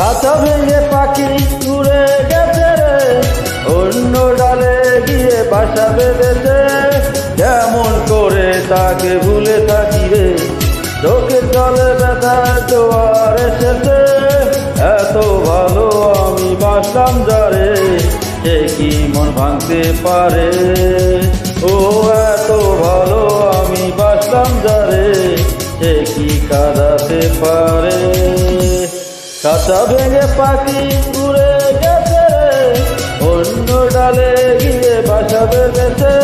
কাঁচা ভেঙে পাখি উড়ে গেছে রে, অন্য ডালে গিয়ে বাসা বেঁধেছে। কেমন করে তাকে ভুলে থাকি রে, চোখের জলে ব্যথার জোয়ার এসেছে। এত ভালো আমি বাসলাম যারে, সে কি মন ভাঙতে পারে? ও এত ভালো আমি বাসলাম যারে, সে কি কাঁদাতে পারে? কাঁচা ভেঙে পাখি উড়ে গেছে রে, অন্য ডালে গিয়ে বাসা বেঁধেছে।